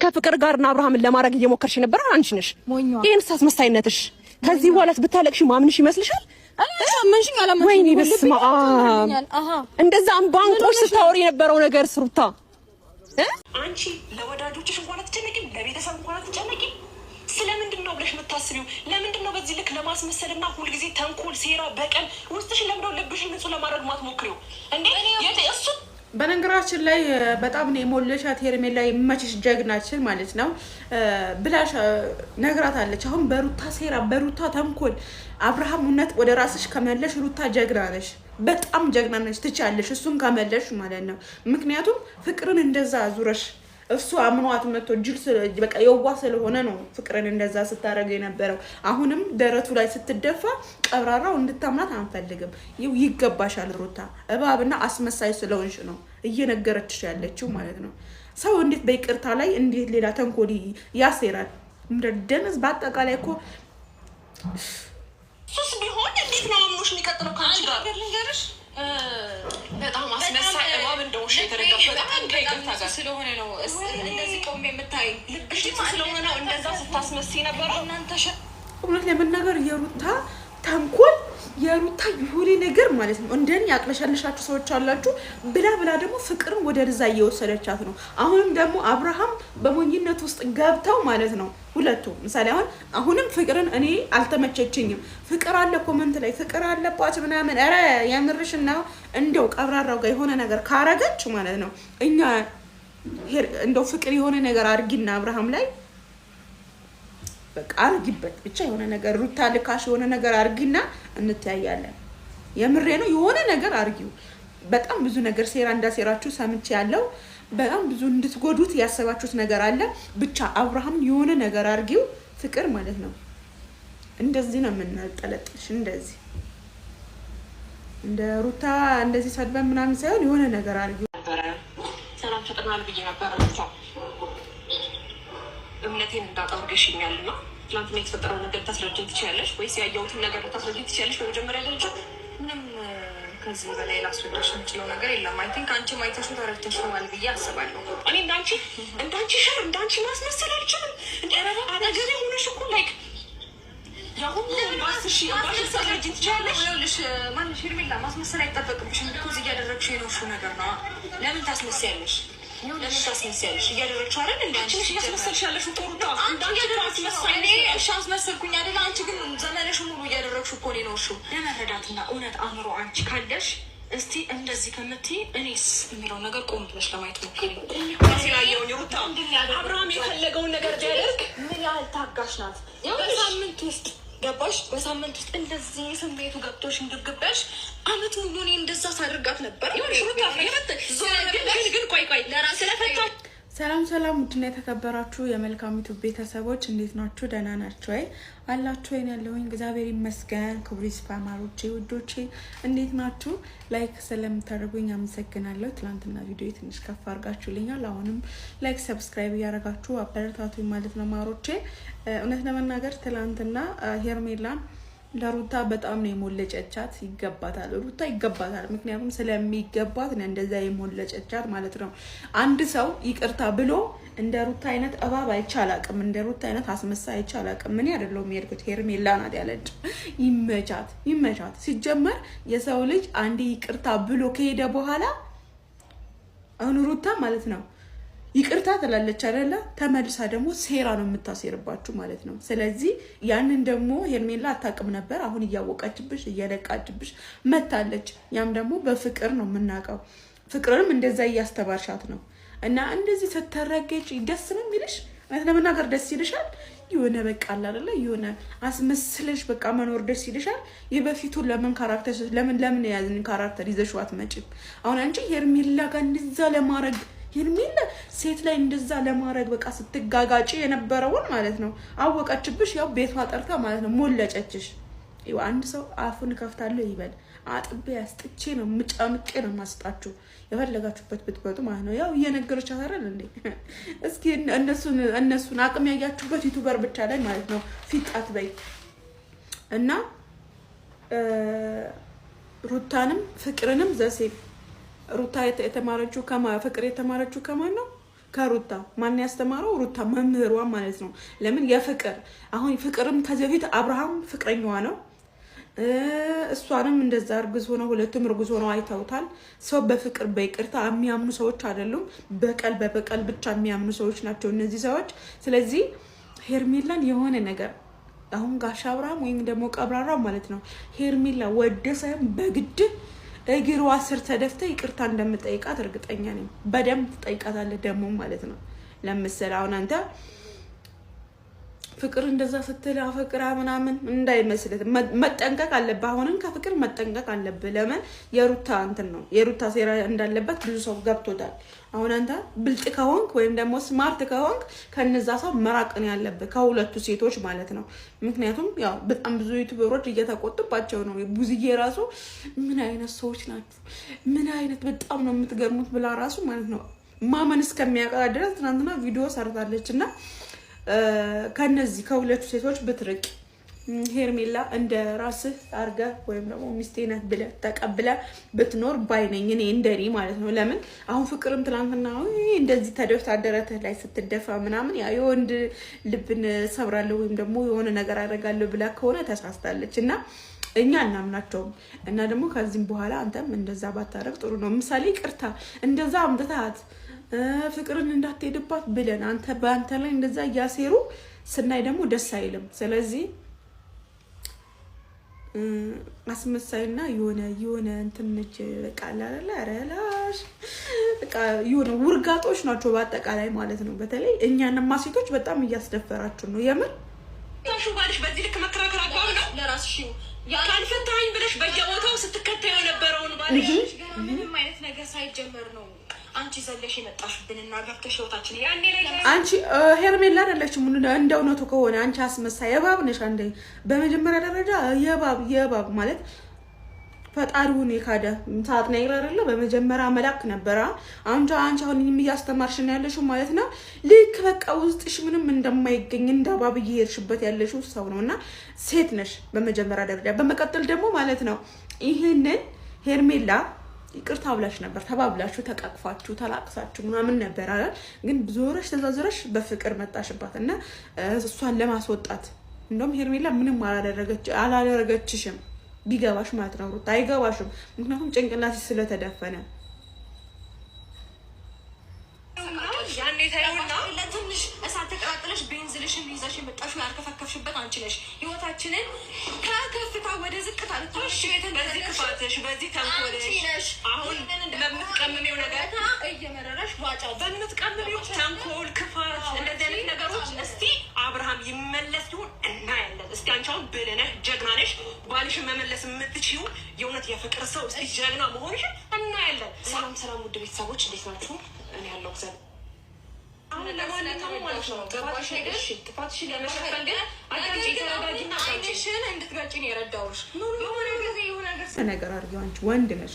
ከፍቅር ጋርና አብርሃምን ለማድረግ እየሞከርሽ ነበር አንቺ ነሽ ይሄን ሳስመሳይነትሽ ከዚህ በኋላ ብታለቅሽ ማምንሽ ይመስልሻል አላመንሽኝ ወይኔ በስመ አብ እንደዛ ባንቆሽ ስታወሪ የነበረው ነገር ስሩታ አንቺ ለወዳጆችሽ እንኳን አትጨነቂም ለቤተሰብ እንኳን አትጨነቂም ስለምንድን ነው ብለሽ የምታስቢው ለምንድን ነው በዚህ ልክ ለማስመሰልና ሁሉ ጊዜ ተንኮል ሴራ በቀል ውስጥሽ ለምንድነው ልብሽን ንጹህ ለማድረግ ማትሞክሪው እንዴ እሱ በነገራችን ላይ በጣም ነው የሞለሻት ሄርሜላ ይመችሽ ጀግናችን ማለት ነው ብላሽ ነግራታለች አሁን በሩታ ሴራ በሩታ ተንኮል አብርሃም እውነት ወደ ራስሽ ከመለሽ ሩታ ጀግና ነሽ በጣም ጀግና ነሽ ትቻለሽ እሱን ከመለሽ ማለት ነው ምክንያቱም ፍቅርን እንደዛ ዙረሽ እሱ አምኗት መጥቶ ጅል በቃ የዋ ስለሆነ ነው ፍቅርን እንደዛ ስታረገ የነበረው አሁንም ደረቱ ላይ ስትደፋ ቀብራራው እንድታምናት አንፈልግም ይገባሻል ሩታ እባብና አስመሳይ ስለሆንሽ ነው እየነገረችሽ ያለችው ማለት ነው ሰው እንዴት በይቅርታ ላይ እንዴት ሌላ ተንኮል ያሴራል እንደደነስ በአጠቃላይ እኮ ሱስ ቢሆን እንዴት ነው አምኖሽ የሚቀጥለው ካንቺ ጋር ልንገርሽ በጣም አስመሳይ እባብ እንደውሽ የተረጋፈጠ ከይቅርታ ጋር ስለሆነ ነው እንደዚህ ቆም የምታይ ልብሽ ስለሆነ ነው እንደዛ ስታስመስይ ነበር እናንተ እውነት ለመናገር የሩታ ተንኮል የሩታ ይሁሪ ነገር ማለት ነው እንደን ያቅለሻለሻችሁ ሰዎች አላችሁ ብላ ደግሞ ፍቅርን ወደ ርዛ እየወሰደቻት ነው አሁንም ደግሞ አብርሃም በሞኝነት ውስጥ ገብተው ማለት ነው ሁለቱ ምሳሌ አሁንም ፍቅርን እኔ አልተመቸችኝም ፍቅር አለ ኮሜንት ላይ ፍቅር አለባት ምናምን አረ ያምርሽና እንደው ቀብራራው ጋር የሆነ ነገር ካረገች ማለት ነው እኛ እንደው ፍቅር የሆነ ነገር አርጊና አብርሃም ላይ በቃ አርጊበት ብቻ የሆነ ነገር ሩታ ልካሽ የሆነ ነገር አርጊና እንተያያለን የምሬ ነው የሆነ ነገር አርጊው በጣም ብዙ ነገር ሴራ እንዳሴራችሁ ሰምቼ ያለው በጣም ብዙ እንድትጎዱት ያሰባችሁት ነገር አለ ብቻ አብርሃም የሆነ ነገር አርጊው ፍቅር ማለት ነው እንደዚህ ነው የምንጠለጥልሽ እንደዚህ እንደ ሩታ እንደዚህ ሰድበን ምናምን ሳይሆን የሆነ ነገር አርጊው ሰላም ተጠቅማል ብዬ ነበር እምነቴን እንዳጣርገሽኛል ነው ትናንትና የተፈጠረው ነገር ታስረጅኝ ትችያለሽ ወይስ ያየሁትን ነገር ታስረጅኝ ትችያለሽ በመጀመሪያ ደረጃ ምንም ከዚህ በላይ ላስረዳሽ የምችለው ነገር የለም አይ ቲንክ አንቺ ማይተሹ ተረድተሽዋል ብዬ አስባለሁ እኔ እንዳንቺ ሸር እንዳንቺ ማስመሰል አልችልም አጠገቤ ሆነሽ እኮ ላይክ ያሁን ባስሽ ታስረጅኝ ትችያለሽ ይኸውልሽ ማንሽ ሄርሜላ ማስመሰል አይጠበቅብሽም ቢኮዝ እያደረግሽ የኖርሽው ነገር ነው ለምን ታስመስያለሽ ለምን ታስመስያለሽ እያደረግሽ አይደል እንዴ አንቺ እያስመሰልሽ ያለሽ ቶሩታ አንቺ ታስመስያለሽ እኔ አስመሰልኩኝ አይደል አንቺ ግን ዘመነሽ ሙሉ እያደረግሽ እኮ ነው እሱ ለመረዳትና እውነት አምሮ አንቺ ካለሽ እስቲ እንደዚህ ከምትይ እኔስ የሚለው ነገር ቆም ብለሽ ለማየት ሞክሪ ታሲላየው ሩታ አብርሃም የፈለገውን ነገር ቢያደርግ ምን ያህል ታጋሽ ናት በሳምንት ውስጥ ገባሽ በሳምንት ውስጥ እንደዚህ ስሜቱ ገብቶሽ እንድግበሽ አመት ሙሉ እኔ እንደዛ ሳደርጋት ነበር ይሁን ሩታ ግን ቆይ ለራስ ስለፈታ ሰላም ውድና የተከበራችሁ የመልካሚቱ ቤተሰቦች እንዴት ናችሁ ደህና ናችሁ አይ አላችሁ አይን ያለውኝ እግዚአብሔር ይመስገን ክብሩ ይስፋ ማሮቼ ውዶቼ እንዴት ናችሁ ላይክ ስለምታደርጉኝ አመሰግናለሁ ትላንትና ቪዲዮ ትንሽ ከፍ አድርጋችሁልኛል አሁንም ላይክ ሰብስክራይብ ያደረጋችሁ አበረታቱኝ ማለት ነው ማሮቼ እውነት ለመናገር ትላንትና ሄርሜላን ለሩታ በጣም ነው የሞለጨቻት ይገባታል ሩታ ይገባታል ምክንያቱም ስለሚገባት ነው እንደዛ የሞለጨቻት ማለት ነው አንድ ሰው ይቅርታ ብሎ እንደ ሩታ አይነት እባብ አይቻላቅም እንደ ሩታ አይነት አስመሳይ አይቻላቅም ምን ያደለው የሚያርኩት ሄርሜላ ናት ያለች ይመቻት ሲጀመር የሰው ልጅ አንዴ ይቅርታ ብሎ ከሄደ በኋላ አሁን ሩታ ማለት ነው ይቅርታ ትላለች አይደለ ተመልሳ ደግሞ ሴራ ነው የምታሴርባችሁ ማለት ነው ስለዚህ ያንን ደግሞ ሄርሜላ አታቅም ነበር አሁን እያወቀችብሽ እየለቃችብሽ መታለች ያም ደግሞ በፍቅር ነው የምናቀው ፍቅርንም እንደዛ እያስተባርሻት ነው እና እንደዚህ ተተረገጭ ደስ ነው የሚልሽ ለመናገር ደስ ይልሻል የሆነ በቃ አይደለ የሆነ አስመስለሽ በቃ መኖር ደስ ይልሻል የበፊቱ ለምን ካራክተር ለምን ያዝን ካራክተር ይዘሽው አትመጪም አሁን አንቺ ሄርሜላ ጋር እንደዛ ለማረግ ሄርሜላ ሴት ላይ እንደዛ ለማረግ በቃ ስትጋጋጪ የነበረውን ማለት ነው አወቀችብሽ ያው ቤቷ ጠርታ ማለት ነው ሞለጨችሽ ይው አንድ ሰው አፉን ከፍታለሁ ይበል አጥቤ ያስጥቼ ነው ምጫምቄ ነው ማስጣችሁ የፈለጋችሁበት ብትበጡ ማለት ነው ያው እየነገረች አይደል እንዴ እስኪ እነሱን አቅም ያያችሁበት ዩቲዩበር ብቻ ላይ ማለት ነው ፊጣት በይ እና ሩታንም ፍቅርንም ዘሴ ሩታ የተማረችው ፍቅር የተማረችው ከማን ነው ከሩታ ማን ያስተማረው? ሩታ መምህሯ ማለት ነው። ለምን የፍቅር አሁን ፍቅርም ከዚህ በፊት አብርሃም ፍቅረኛዋ ነው። እሷንም እንደዛ እርጉዝ ሆነው ሁለቱም እርጉዝ ሆነው አይተውታል። ሰው በፍቅር በይቅርታ የሚያምኑ ሰዎች አይደሉም። በበቀል ብቻ የሚያምኑ ሰዎች ናቸው እነዚህ ሰዎች። ስለዚህ ሄርሜላን የሆነ ነገር አሁን ጋሻ አብርሃም ወይም ደግሞ ቀብራራው ማለት ነው ሄርሜላ ወደ ሳይሆን በግድ እግሯ ስር ተደፍተ ይቅርታ እንደምጠይቃት እርግጠኛ ነኝ። በደንብ ትጠይቃታለህ ደግሞ ማለት ነው። ለምሳሌ አሁን አንተ ፍቅር እንደዛ ስትል አፈቅራ ምናምን እንዳይመስልህ መጠንቀቅ አለብህ። አሁንም ከፍቅር መጠንቀቅ አለብህ። ለምን የሩታ እንትን ነው የሩታ ሴራ እንዳለበት ብዙ ሰው ገብቶታል። አሁን አንተ ብልጥ ከሆንክ ወይም ደግሞ ስማርት ከሆንክ ከነዛ ሰው መራቅን ያለብህ ከሁለቱ ሴቶች ማለት ነው። ምክንያቱም ያው በጣም ብዙ ዩቲዩበሮች እየተቆጡባቸው ነው። ብዙዬ ራሱ ምን አይነት ሰዎች ናቸው፣ ምን አይነት በጣም ነው የምትገርሙት ብላ ራሱ ማለት ነው ማመን እስከሚያቀራ ድረስ ትናንትና ቪዲዮ ሰርታለች እና ከነዚህ ከሁለቱ ሴቶች ብትርቅ ሄርሜላ እንደ ራስህ አርገህ ወይም ደግሞ ሚስቴ ናት ብለህ ተቀብለህ ብትኖር ባይነኝ እኔ እንደኔ ማለት ነው። ለምን አሁን ፍቅርም ትናንትና እንደዚህ ተደፍታ ደረትህ ላይ ስትደፋ ምናምን ያ የወንድ ልብን ሰብራለሁ ወይም ደግሞ የሆነ ነገር አደርጋለሁ ብላ ከሆነ ተሳስታለች እና እኛ እናምናቸውም እና ደግሞ ከዚህም በኋላ አንተም እንደዛ ባታረግ ጥሩ ነው። ምሳሌ ቅርታ እንደዛ አምጥታት ፍቅርን እንዳትሄድባት ብለን አንተ በአንተ ላይ እንደዛ እያሴሩ ስናይ ደግሞ ደስ አይልም። ስለዚህ አስመሳይና የሆነ እንትን ነች በቃ አላላ አረላሽ በቃ የሆነ ውርጋጦች ናቸው በአጠቃላይ ማለት ነው። በተለይ እኛንማ ሴቶች በጣም እያስደፈራችሁ ነው የምር። ታሹ ባልሽ በዚህ ልክ መከራከር አቋም ነው ለራስሽ ካልፈታኝ ብለሽ በየቦታው ስትከታዩ የነበረውን ባልሽ ምንም አይነት ነገር ሳይጀመር ነው አንቺ ዘለሽ የመጣሽብንና ገብተሽ ህይወታችን ያኔ ላይ አንቺ ሄርሜላ አይደለችም። እንደ እውነቱ ከሆነ አንቺ አስመሳይ እባብ ነሽ። አንዴ በመጀመሪያ ደረጃ የእባብ ማለት ፈጣሪውን የካደ ሰዓት ነው አይደለ? በመጀመሪያ መላክ ነበረ። አንቺ አሁን እያስተማርሽ ነው ያለሽው ማለት ነው። ልክ በቃ ውስጥሽ ምንም እንደማይገኝ እንደ እባብ እየሄድሽበት ያለሽው ሰው ነውና ሴት ነሽ በመጀመሪያ ደረጃ። በመቀጠል ደግሞ ማለት ነው ይሄንን ሄርሜላ ይቅርታ ብላሽ ነበር፣ ተባብላችሁ ተቃቅፋችሁ ተላቅሳችሁ ምናምን ነበር አይደል? ግን ዞረሽ ተዛዝረሽ በፍቅር መጣሽባት እና እሷን ለማስወጣት እንደውም ሄርሜላ ምንም አላደረገችሽም ቢገባሽ ማለት ነው። ሩታ አይገባሽም፣ ምክንያቱም ጭንቅላትሽ ስለተደፈነ ያኔ ታዩና ለትንሽ እሳት ተቀጣጥለሽ ቤንዝልሽን ይዘሽ የመጣሽው ያርከፈከፍሽበት አንቺ ነሽ። ህይወታችንን ከከፍታ ወደ ዝቅታ ልትወሽ በዚህ ክፋትሽ በዚህ ተንኮልሽ አሁን በምትቀምሚው ነገር እየመረረሽ ዋጫ በምትቀምሚው ተንኮል ክፋት እንደዚህ አይነት ነገሮች እስቲ አብርሃም ይመለስ ይሁን እናያለን። እስቲ አንቺ አሁን ብልህ ነሽ ጀግና ነሽ ባልሽን መመለስ የምትችይው የእውነት የፍቅር ሰው እስቲ ጀግና መሆንሽን እናያለን። ሰላም ውድ ቤተሰቦች እንዴት ናችሁ? እኔ ያለው ዘ አሁን ለማንኛውም ማለት ነው ገባሽ ነገር ጥፋትሽን ለመሸፈን ግን አዳምጪ ተረጋጊና አይንሽን እንድትጋጭኝ የረዳውሽ የሆነ ነገር አድርጊው። አንቺ ወንድ ነሽ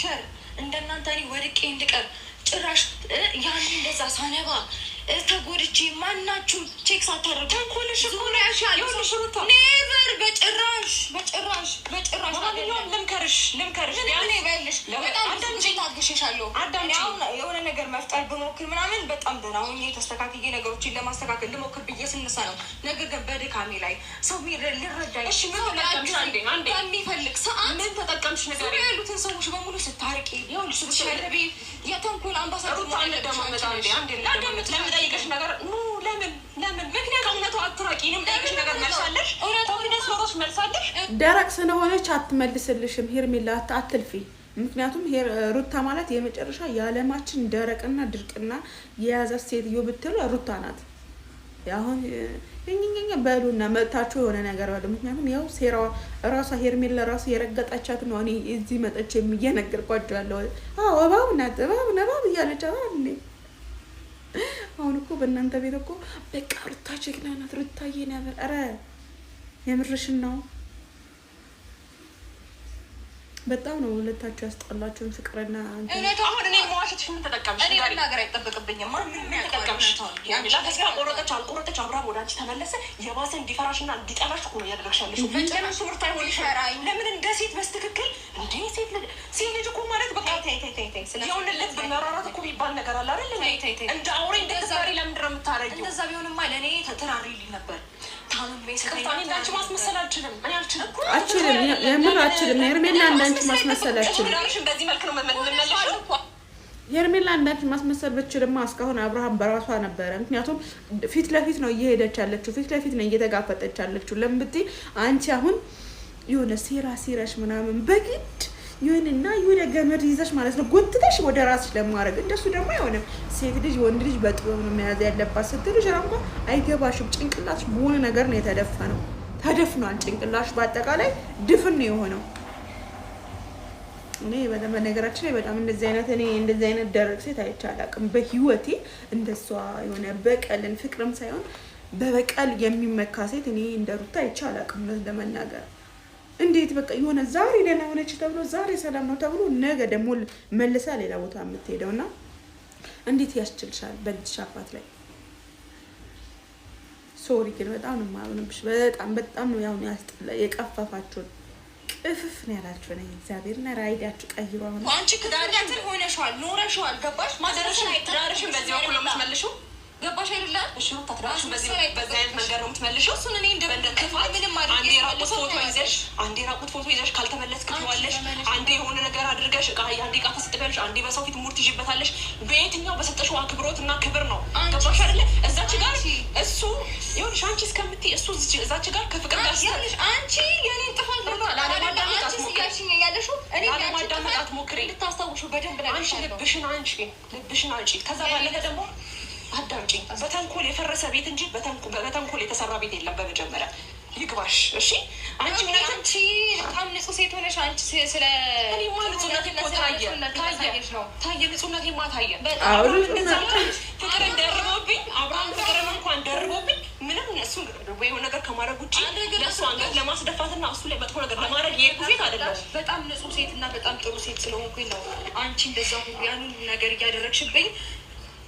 ሸር እንደናንተ እኔ ወድቄ እንድቀር ጭራሽ ያኔ እንደዛ ሳነባ ተጎድቼ ማናችሁም ቼክ ሳታደርጉ ተንኮልሽ ሆነ ያሻል ይሁንሽሩታ ኔቨር በጭራሽ ልምከርሽ ያኔ በልሽ በጣም አዳምጪ ታግሽሻለሁ። አዳምጪ የሆነ ነገር መፍጠር ብሞክር ምናምን በጣም ደናውኝ ተስተካክዬ ነገሮችን ለማስተካከል ልሞክር ብዬ ስነሳ ነው። ነገር ግን በድካሜ ላይ ሰው ሊረዳኝ እሺ ምን ተጠቀምሽ? አንዴ የሚፈልግ ሰዓት ምን ተጠቀምሽ? ነገር ያሉትን ሰዎች በሙሉ ስታርቂ ይሁንሽ ሸርቢ የተንኮል አምባሳደር ማለት ለምጠይቅሽ ነገር ለምን ምክንያቱም እውነቱ አትራቂንም ጠይቅሽ ነገር መልሳለሽ እውነቱ መልሳለሽ ደረቅ ስለሆነች አትመልስልሽም። ሄርሜላ አትልፊ። ምክንያቱም ሩታ ማለት የመጨረሻ የዓለማችን ደረቅና ድርቅና የያዘ ሴትዮ ብትሉ ሩታ ናት። አሁን እኛኛ በሉና መጣችሁ የሆነ ነገር አለ። ምክንያቱም ያው ሴራዋ ራሷ ሄርሜላ ራሱ የረገጣቻት ነው። እኔ እዚህ መጥቼ እየነገርኳቸው ያለው እባብ ናት እባብ እያለች እንዴ አሁን እኮ በእናንተ ቤት እኮ በቃ ሩታ ጀግና ናት ሩታዬ ነበር። ኧረ የምርሽን ነው። በጣም ነው ሁለታችሁ ያስጠላችሁን ፍቅርና አንተ አሁን እኔ መዋሸትሽ ምን ተጠቀምሽ? እኔ ነገር አይጠበቅብኝም። ምን ተጠቀምሽ? ያሚላ ተስፋ ቆረጠች አልቆረጠች አብራም ወደ አንቺ ተመለሰ። የባሰ እንዲፈራሽና እንዲጠላሽ እኮ ነው እያደረግሻለሽ። ለምን ትምህርት አይሆንሽ? ለምን እንደ ሴት በስትክክል እንደ ሴት ልጅ እኮ ማለት በቃ የሆነ ልብ መራራት እኮ የሚባል ነገር አለ አይደል? እንደ አውሬ እንደዛሬ ለምንድን ነው የምታረጊው? እንደዛ ቢሆንማ ለእኔ ተራሪልኝ ነበር። ማስመሰል አልችልም። እኔ አልችልም። የምር አልችልም። ሄርሜላ እንዳንቺ ማስመሰል አልችልም። በዚህ መልክ ነው የምመለሰው። ሄርሜላ እንዳንቺ ማስመሰል ብትችልማ እስካሁን አብርሃም በራሷ ነበረ። ምክንያቱም ፊት ለፊት ነው እየሄደች ያለችው፣ ፊት ለፊት ነው እየተጋፈጠች ያለችው። ለምን ብትይ አንቺ አሁን የሆነ ሴራ ሲረሽ ምናምን በግድ ይሁንና የሆነ ገመድ ይዘሽ ማለት ነው ጎትተሽ ወደ ራስሽ ለማድረግ። እንደሱ ደግሞ አይሆንም። ሴት ልጅ ወንድ ልጅ በጥበብ ነው መያዝ ያለባት ስትልሽ ራምባ አይገባሽም። ጭንቅላትሽ በሆነ ነገር ነው የተደፈነው። ተደፍኗል ጭንቅላትሽ፣ በአጠቃላይ ድፍን ነው የሆነው። እኔ በነገራችን ላይ በጣም እንደዚህ አይነት ደረቅ ሴት አይቼ አላውቅም በህይወቴ። እንደሷ የሆነ በቀልን ፍቅርም ሳይሆን በበቀል የሚመካ ሴት እኔ እንደ ሩታ አይቼ አላውቅም ለመናገር። እንዴት በቃ የሆነ ዛሬ ደህና ሆነች ተብሎ ዛሬ ሰላም ነው ተብሎ ነገ ደግሞ መልሳ ሌላ ቦታ የምትሄደውና እንዴት ያስችልሻል? በልጅሽ አባት ላይ ሶሪ ግን በጣም ነው የማምንብሽ። በጣም ነው ያው የቀፈፋችሁን ቅፍፍ ነው ያላችሁ ነው እግዚአብሔርና ራይዳችሁ ቀይሩ። አሁን አንቺ ክዳዳትን ሆነሻል ኖረሻል። ገባሽ? ማደረሽን አይተዳረሽን በዚህ በኩል ነው የምትመልሺው። ገባሽ አይደለ? እሺ ታትራሽ በዚህ አይነት መንገድ ነው የምትመልሺው። እሱን እኔ እንደ ክፋት ምንም አንዴ ራቁት ፎቶ ይዘሽ ካልተመለስክ ትይዋለሽ። አንዴ የሆነ ነገር አድርገሽ አንዴ ዕቃ ተሰጥበልሽ፣ አንዴ በሰው ፊት ሙርት ይዤበታለሽ። በየትኛው በሰጠሽው አክብሮት እና ክብር ነው? ገባሽ አይደለ? እዛች ጋር እሱ ይኸውልሽ አንቺ እስከምትይ እሱ እዛች ጋር ከፍቅር ጋር ሲያለሽ አንቺ የኔን ጥፋት ነው ላለማዳመጥ አትሞክሪ። ልታስታውሹ በደንብ አንቺ ልብሽን አንቺ ከዛ ባለፈ ደግሞ አዳምጪኝ። በተንኮል የፈረሰ ቤት እንጂ በተንኮል የተሰራ ቤት የለም። በመጀመሪያ ይግባሽ። እሺ አንቺ በጣም ንጹህ ሴት ሆነሽ አንቺ ስለ እኔማ ንጹህነቴ እኮ ታየ ንጹህነቴማ ታየ። ፍቅር እንደርቦብኝ አብርሃም ፍቅርን እንኳን ደርቦብኝ ምንም እሱ የሆነ ነገር ከማድረግ ውጭ ለእሱ አንገት ለማስደፋትና እሱ ላይ መጥፎ ነገር ለማድረግ የሄድኩ ሴት አይደለም። በጣም ንጹህ ሴት እና በጣም ጥሩ ሴት ስለሆንኩኝ ነው አንቺ እንደዛ ሁሉ ያንን ነገር እያደረግሽብኝ።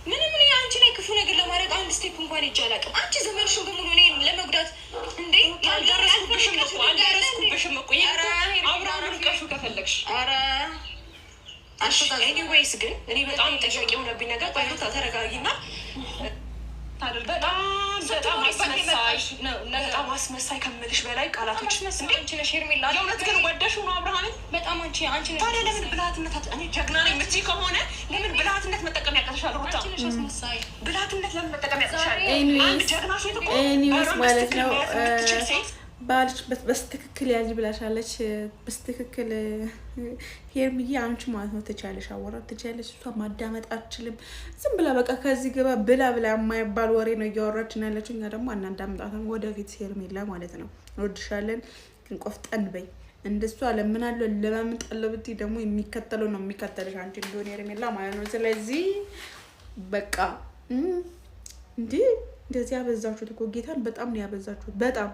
ምንም እኔ አንቺ ላይ ክፉ ነገር ለማድረግ አንድ ስቴፕ እንኳን ሄጄ አላውቅም። አንቺ ዘመንሽን በሙሉ እኔን ለመጉዳት እንዴ አልደረስኩብሽም እኮ አብርሃምን ቀሹ ከፈለግሽ። ኤኒዌይስ ግን እኔ በጣም ጥያቄ የሆነብኝ ነገር ተረጋጊና በጣም አስመሳይ ከምልሽ በላይ ቃላቶች የእውነት ግን ወደሽው ነው አብርሃምን? በጣም ታዲያ ለምን ብልሃትነት እኔ ጀግና ነኝ የምትይ ከሆነ ለምን ብልሃትነት መጠቀም ያቀተሻል? ሩታ ብልሃትነት ለምን መጠቀም ያቀተሻል? አንድ ጀግና ሴት እኮ ማለት ነው ባልሽ በስትክክል ያዥ ብላሻለች። በስትክክል ሄርምዬ አንቺ ማለት ነው ትቻለሽ፣ አወራት ትቻለሽ። እሷ ማዳመጥ አትችልም። ዝም ብላ በቃ ከዚህ ገባ ብላ የማይባል ወሬ ነው እያወራችን ያለችው። እኛ ደግሞ አናዳምጣትም። ወደፊት ሄርሜላ ማለት ነው እንወድሻለን፣ ግን ቆፍጠን በይ። እንደሷ ለምናለው ለማምጣለው ብትይ ደግሞ የሚከተለው ነው የሚከተልሽ አንቺ እንደሆነ ሄርሜላ ማለት ነው። ስለዚህ በቃ እንደዚህ ያበዛችሁት እኮ ጌታን በጣም ነው ያበዛችሁት በጣም